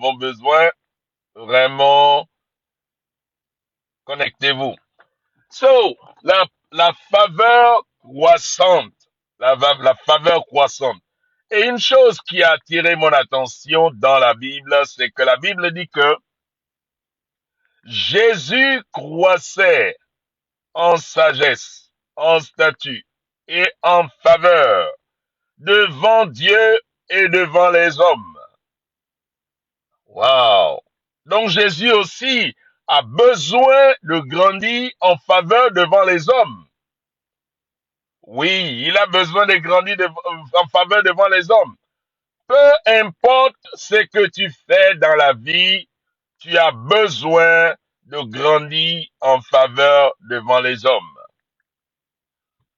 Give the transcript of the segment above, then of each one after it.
avons besoin, vraiment, connectez-vous. So, la faveur croissante, la faveur croissante. Et une chose qui a attiré mon attention dans la Bible, c'est que la Bible dit que Jésus croissait en sagesse, en statut et en faveur devant Dieu et devant les hommes. Wow! Donc Jésus aussi a besoin de grandir en faveur devant les hommes. Oui, il a besoin de grandir en faveur devant les hommes. Peu importe ce que tu fais dans la vie, tu as besoin de grandir en faveur devant les hommes.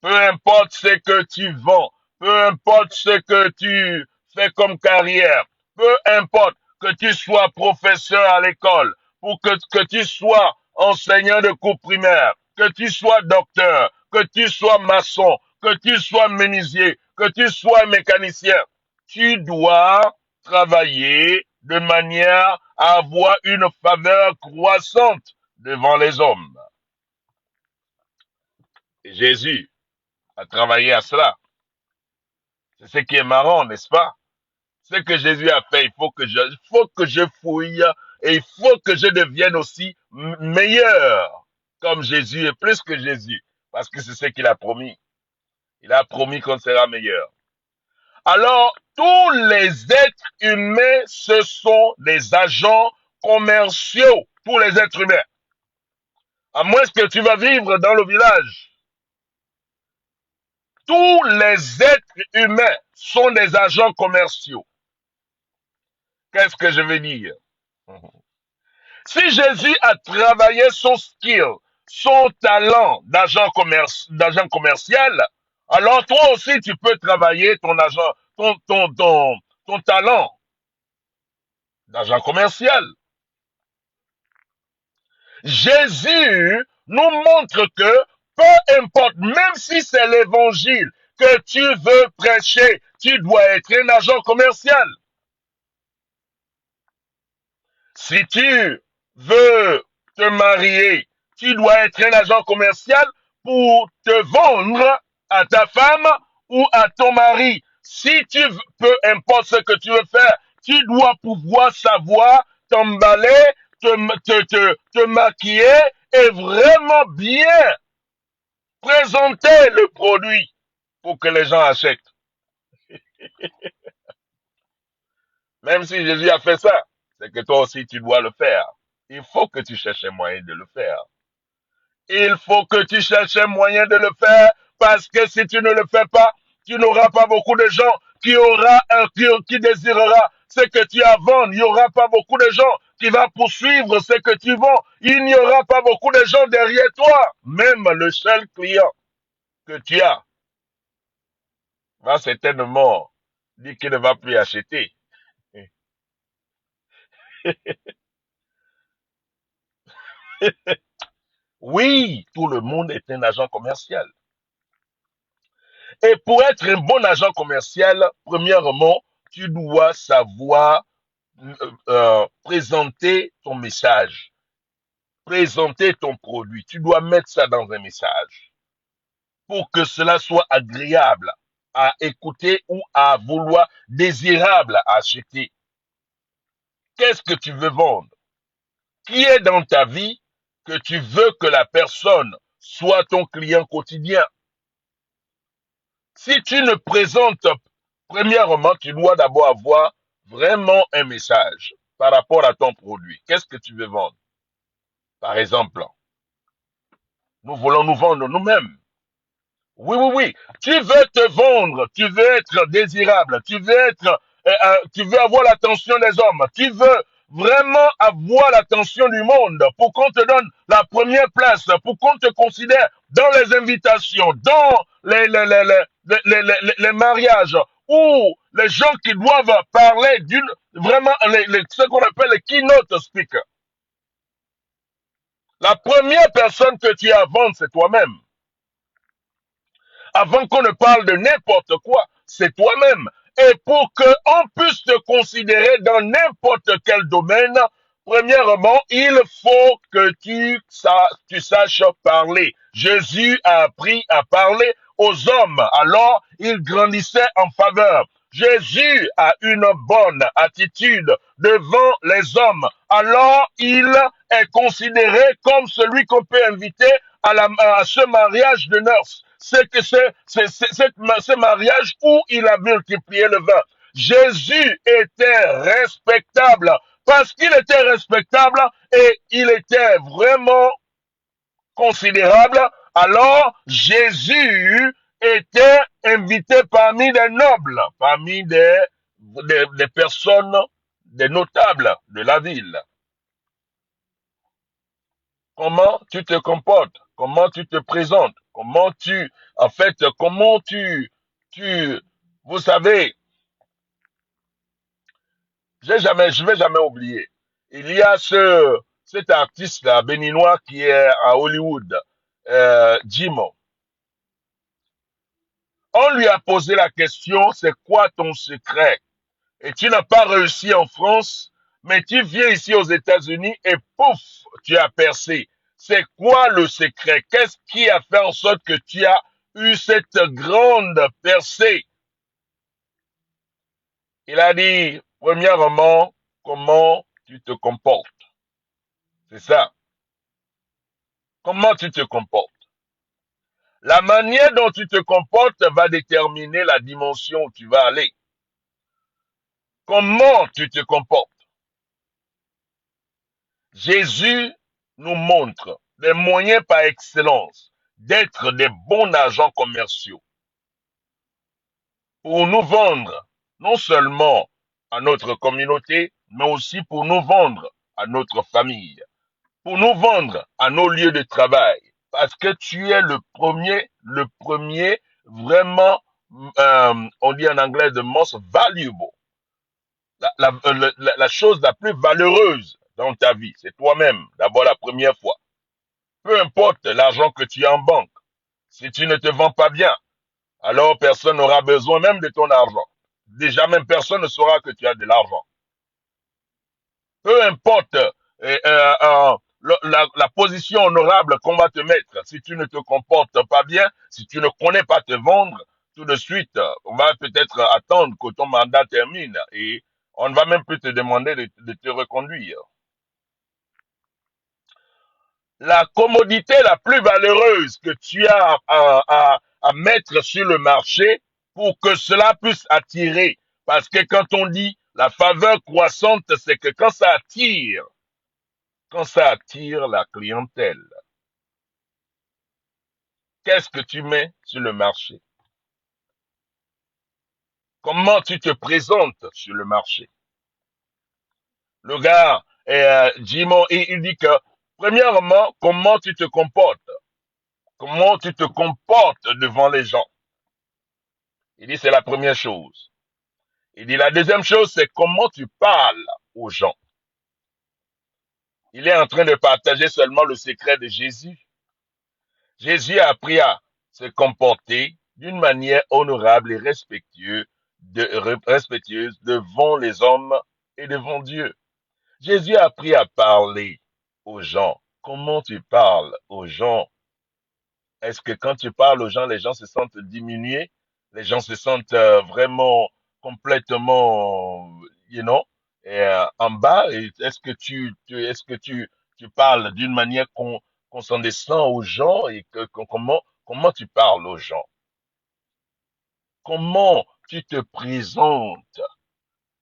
Peu importe ce que tu vends, peu importe ce que tu fais comme carrière, peu importe que tu sois professeur à l'école, ou que tu sois enseignant de cours primaires, que tu sois docteur, que tu sois maçon, que tu sois menuisier, que tu sois mécanicien, tu dois travailler de manière à avoir une faveur croissante devant les hommes. Et Jésus a travaillé à cela. C'est ce qui est marrant, n'est-ce pas? Ce que Jésus a fait, il faut que je fouille et il faut que je devienne aussi meilleur comme Jésus et plus que Jésus. Parce que c'est ce qu'il a promis. Il a promis qu'on sera meilleur. Alors, tous les êtres humains, ce sont des agents commerciaux. Tous les êtres humains. À moins que tu vas vivre dans le village. Tous les êtres humains sont des agents commerciaux. Qu'est-ce que je veux dire? Si Jésus a travaillé son skill, son talent d'agent commercial, alors toi aussi tu peux travailler ton talent d'agent commercial. Jésus nous montre que peu importe, même si c'est l'évangile que tu veux prêcher, tu dois être un agent commercial. Si tu veux te marier, tu dois être un agent commercial pour te vendre à ta femme ou à ton mari. Si peu importe ce que tu veux faire, tu dois pouvoir savoir t'emballer, te maquiller et vraiment bien présenter le produit pour que les gens achètent. Même si Jésus a fait ça, c'est que toi aussi tu dois le faire. Il faut que tu cherches un moyen de le faire. Il faut que tu cherches un moyen de le faire parce que si tu ne le fais pas, tu n'auras pas beaucoup de gens qui désirera ce que tu as vendu. Il n'y aura pas beaucoup de gens qui vont poursuivre ce que tu vends. Il n'y aura pas beaucoup de gens derrière toi. Même le seul client que tu as va certainement dire qu'il ne va plus acheter. Oui, tout le monde est un agent commercial. Et pour être un bon agent commercial, premièrement, tu dois savoir présenter ton message, présenter ton produit. Tu dois mettre ça dans un message pour que cela soit agréable à écouter ou à vouloir, désirable à acheter. Qu'est-ce que tu veux vendre? Qui est dans ta vie que tu veux que la personne soit ton client quotidien? Si tu ne présentes, premièrement, tu dois d'abord avoir vraiment un message par rapport à ton produit. Qu'est-ce que tu veux vendre? Par exemple, nous voulons nous vendre nous-mêmes. Oui, oui, oui. Tu veux te vendre, tu veux être désirable, tu veux avoir l'attention des hommes, tu veux vraiment avoir l'attention du monde pour qu'on te donne la première place, pour qu'on te considère dans les invitations, dans les mariages, ou les gens qui doivent parler vraiment, ce qu'on appelle les keynote speakers. La première personne que tu as à vendre, c'est toi-même. Avant qu'on ne parle de n'importe quoi, c'est toi-même. Et pour qu'on puisse te considérer dans n'importe quel domaine, premièrement, il faut que tu saches parler. Jésus a appris à parler aux hommes, alors il grandissait en faveur. Jésus a une bonne attitude devant les hommes, alors il est considéré comme celui qu'on peut inviter à ce mariage de noces. C'est que ce mariage où il a multiplié le vin. Jésus était respectable parce qu'il était respectable et il était vraiment considérable. Alors Jésus était invité parmi des nobles, parmi des personnes, des notables de la ville. Comment tu te comportes, comment tu te présentes, comment tu, vous savez, je vais jamais oublier. Il y a cet artiste-là, béninois, qui est à Hollywood, Jimo. On lui a posé la question, c'est quoi ton secret? Et tu n'as pas réussi en France, mais tu viens ici aux États-Unis et pouf, tu as percé. C'est quoi le secret? Qu'est-ce qui a fait en sorte que tu as eu cette grande percée? Il a dit, premièrement, comment tu te comportes. C'est ça. Comment tu te comportes? La manière dont tu te comportes va déterminer la dimension où tu vas aller. Comment tu te comportes? Jésus nous montre des moyens par excellence d'être des bons agents commerciaux pour nous vendre non seulement à notre communauté, mais aussi pour nous vendre à notre famille, pour nous vendre à nos lieux de travail, parce que tu es le premier vraiment, on dit en anglais, the most valuable, la chose la plus valeureuse dans ta vie, c'est toi-même, d'abord la première fois. Peu importe l'argent que tu as en banque, si tu ne te vends pas bien, alors personne n'aura besoin même de ton argent. Déjà même personne ne saura que tu as de l'argent. Peu importe la position honorable qu'on va te mettre, si tu ne te comportes pas bien, si tu ne connais pas te vendre, tout de suite, on va peut-être attendre que ton mandat termine et on ne va même plus te demander de te reconduire. La commodité la plus valeureuse que tu as à mettre sur le marché pour que cela puisse attirer. Parce que quand on dit la faveur croissante, c'est que quand ça attire la clientèle, qu'est-ce que tu mets sur le marché? Comment tu te présentes sur le marché? Le gars, Jimon, il dit que, premièrement, comment tu te comportes? Comment tu te comportes devant les gens? Il dit, c'est la première chose. Il dit, la deuxième chose, c'est comment tu parles aux gens. Il est en train de partager seulement le secret de Jésus. Jésus a appris à se comporter d'une manière honorable et respectueuse devant les hommes et devant Dieu. Jésus a appris à parler aux gens. Comment tu parles aux gens? Est-ce que quand tu parles aux gens, les gens se sentent diminués? Les gens se sentent vraiment complètement, en bas? Est-ce que tu parles d'une manière qu'on s'en descend aux gens et comment tu parles aux gens? Comment tu te présentes?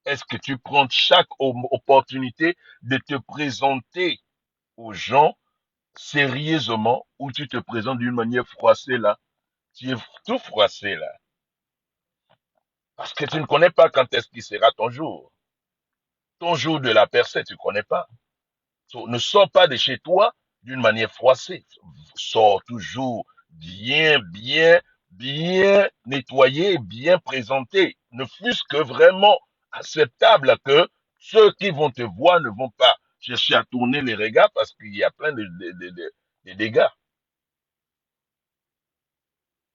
Est-ce que tu prends chaque opportunité de te présenter aux gens sérieusement ou tu te présentes d'une manière froissée là? Tu es tout froissé là. Parce que tu ne connais pas quand est-ce qu'il sera ton jour. Ton jour de la percée, tu ne connais pas. Ne sors pas de chez toi d'une manière froissée. Sors toujours bien nettoyé, bien présenté. Ne fût-ce que vraiment acceptable que ceux qui vont te voir ne vont pas chercher à tourner les regards parce qu'il y a plein de dégâts.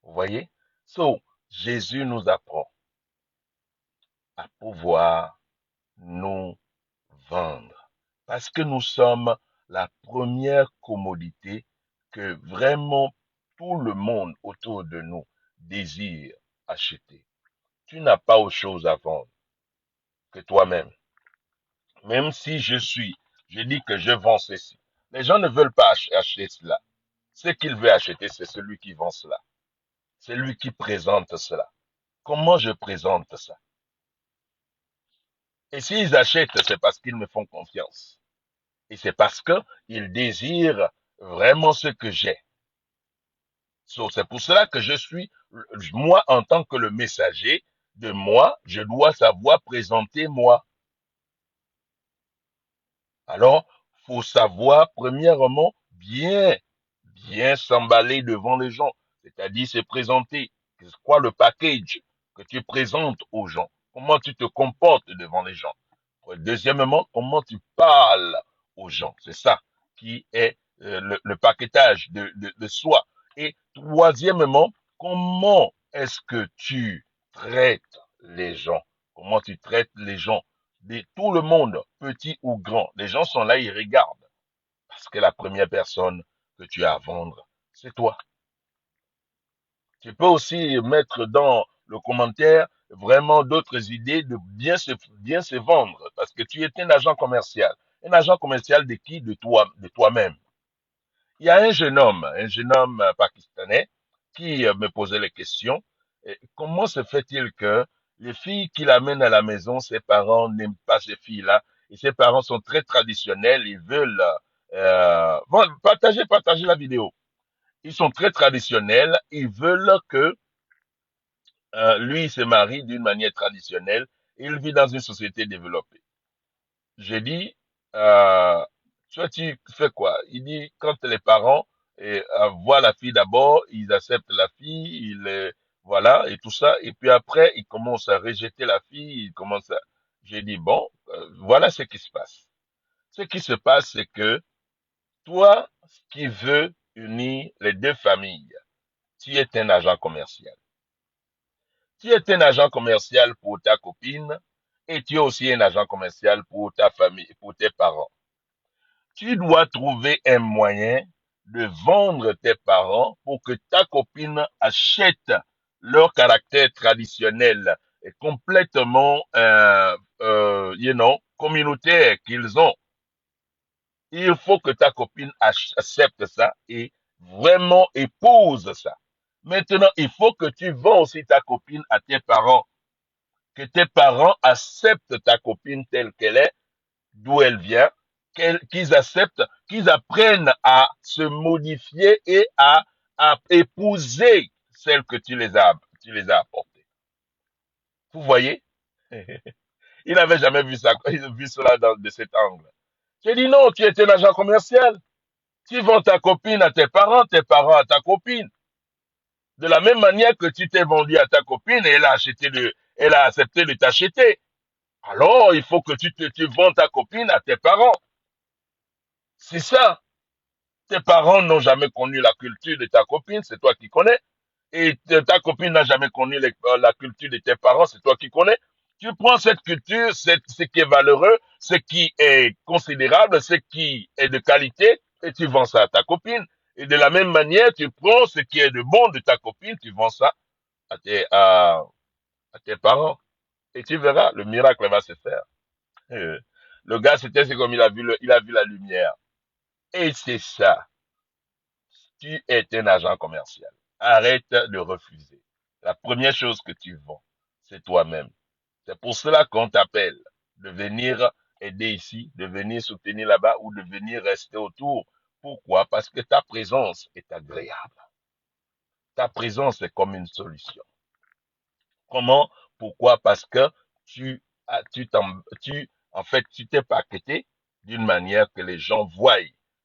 Vous voyez? So, Jésus nous apprend à pouvoir nous vendre. Parce que nous sommes la première commodité que vraiment tout le monde autour de nous désire acheter. Tu n'as pas autre chose à vendre que toi-même. Même si je dis que je vends ceci. Les gens ne veulent pas acheter cela. Ce qu'ils veulent acheter, c'est celui qui vend cela. C'est lui qui présente cela. Comment je présente ça? Et s'ils achètent, c'est parce qu'ils me font confiance. Et c'est parce qu'ils désirent vraiment ce que j'ai. C'est pour cela que moi, en tant que le messager de moi, je dois savoir présenter moi. Alors, faut savoir, premièrement, bien s'emballer devant les gens. C'est-à-dire se présenter. C'est quoi le package que tu présentes aux gens? Comment tu te comportes devant les gens? Deuxièmement, comment tu parles aux gens? C'est ça qui est le paquetage de soi. Et troisièmement, comment est-ce que tu traites les gens? Comment tu traites les gens? Tout le monde, petit ou grand, les gens sont là, ils regardent. Parce que la première personne que tu as à vendre, c'est toi. Tu peux aussi mettre dans le commentaire vraiment d'autres idées de bien se vendre. Parce que tu es un agent commercial. Un agent commercial de qui? De toi, de toi-même. Il y a un jeune homme pakistanais, qui me posait les questions. Comment se fait-il que les filles qu'il amène à la maison, ses parents n'aiment pas ces filles-là, et ses parents sont très traditionnels, ils veulent bon, partagez la vidéo. Ils sont très traditionnels, ils veulent que lui il se marie d'une manière traditionnelle, et il vit dans une société développée. J'ai dit, euh, toi, tu fais quoi? Il dit, quand les parents voient la fille d'abord, ils acceptent la fille, voilà, et tout ça, et puis après, ils commencent à rejeter la fille, ils commencent à... J'ai dit, bon, voilà ce qui se passe. Ce qui se passe, c'est que toi, qui veux unir les deux familles, tu es un agent commercial. Tu es un agent commercial pour ta copine et tu es aussi un agent commercial pour ta famille, pour tes parents. Tu dois trouver un moyen de vendre tes parents pour que ta copine achète leur caractère traditionnel et complètement, communautaire qu'ils ont. Il faut que ta copine accepte ça et vraiment épouse ça. Maintenant, il faut que tu vends aussi ta copine à tes parents, que tes parents acceptent ta copine telle qu'elle est, d'où elle vient, qu'ils acceptent, qu'ils apprennent à se modifier et à épouser celle que tu les as apportées. Vous voyez? Il n'avait jamais vu ça, vu cela de cet angle. J'ai dit non, tu es un agent commercial. Tu vends ta copine à tes parents à ta copine. De la même manière que tu t'es vendu à ta copine et elle a accepté de t'acheter. Alors, il faut que tu vends ta copine à tes parents. C'est ça. Tes parents n'ont jamais connu la culture de ta copine, c'est toi qui connais. Et ta copine n'a jamais connu la culture de tes parents, c'est toi qui connais. Tu prends cette culture, ce qui est valeureux, ce qui est considérable, ce qui est de qualité, et tu vends ça à ta copine. Et de la même manière, tu prends ce qui est de bon de ta copine, tu vends ça à tes parents. Et tu verras, le miracle va se faire. Euh, Le gars, c'est comme il a vu la lumière. Et c'est ça. Tu es un agent commercial. Arrête de refuser. La première chose que tu vends, c'est toi-même. C'est pour cela qu'on t'appelle de venir aider ici, de venir soutenir là-bas ou de venir rester autour. Pourquoi? Parce que ta présence est agréable. Ta présence est comme une solution. Comment? Pourquoi? Parce que en fait, tu t'es paqueté d'une manière que les gens voient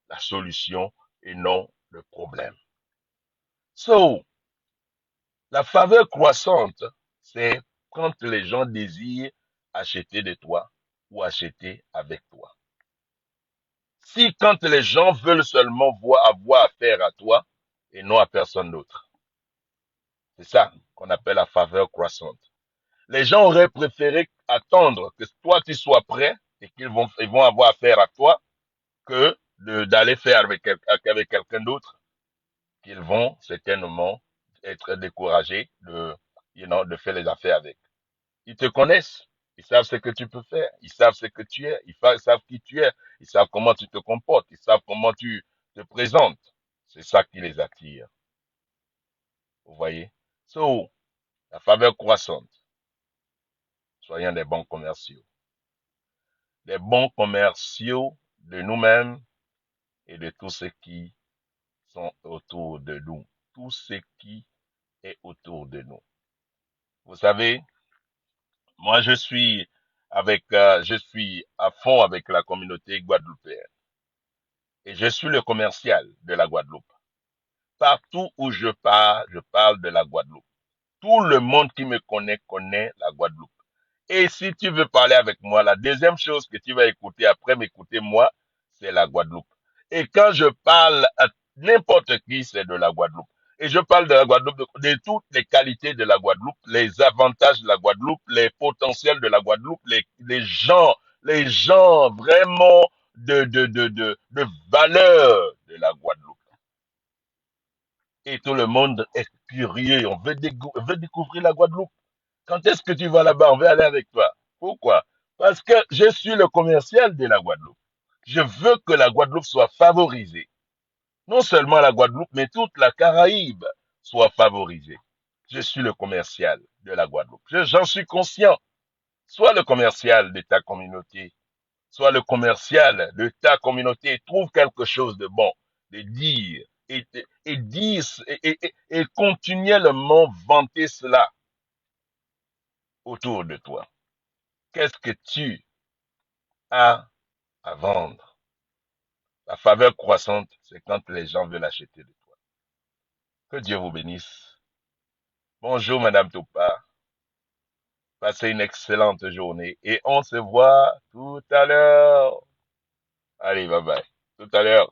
la solution et non le problème. So, la faveur croissante, c'est quand les gens désirent acheter de toi ou acheter avec toi. Si quand les gens veulent seulement avoir affaire à toi et non à personne d'autre. C'est ça qu'on appelle la faveur croissante. Les gens auraient préféré attendre que toi tu sois prêt et ils vont avoir affaire à toi que d'aller faire avec quelqu'un d'autre qu'ils vont certainement être découragés de faire les affaires avec. Ils te connaissent. Ils savent ce que tu peux faire. Ils savent ce que tu es. Savent qui tu es. Ils savent comment tu te comportes. Ils savent comment tu te présentes. C'est ça qui les attire. Vous voyez? So, la faveur croissante. Soyons des bons commerciaux. Des bons commerciaux de nous-mêmes et de tous ceux qui sont autour de nous. Tout ce qui est autour de nous. Vous savez, moi je suis à fond avec la communauté guadeloupéenne et je suis le commercial de la Guadeloupe. Partout où je parle de la Guadeloupe. Tout le monde qui me connaît la Guadeloupe. Et si tu veux parler avec moi, la deuxième chose que tu vas écouter après m'écouter moi, c'est la Guadeloupe. Et quand je parle à n'importe qui, c'est de la Guadeloupe. Et je parle de la Guadeloupe, de toutes les qualités de la Guadeloupe, les avantages de la Guadeloupe, les potentiels de la Guadeloupe, les gens vraiment de valeur de la Guadeloupe. Et tout le monde est curieux, on veut découvrir la Guadeloupe. Quand est-ce que tu vas là-bas? On veut aller avec toi. Pourquoi? Parce que je suis le commercial de la Guadeloupe. Je veux que la Guadeloupe soit favorisée. Non seulement la Guadeloupe, mais toute la Caraïbe soit favorisée. Je suis le commercial de la Guadeloupe. J'en suis conscient. Sois le commercial de ta communauté. Sois le commercial de ta communauté. Trouve quelque chose de bon, de dire et dire et continuellement vanter cela autour de toi. Qu'est-ce que tu as à vendre? La faveur croissante, c'est quand les gens veulent acheter de toi. Que Dieu vous bénisse. Bonjour, Madame Topa. Passez une excellente journée et on se voit tout à l'heure. Allez, bye bye. Tout à l'heure.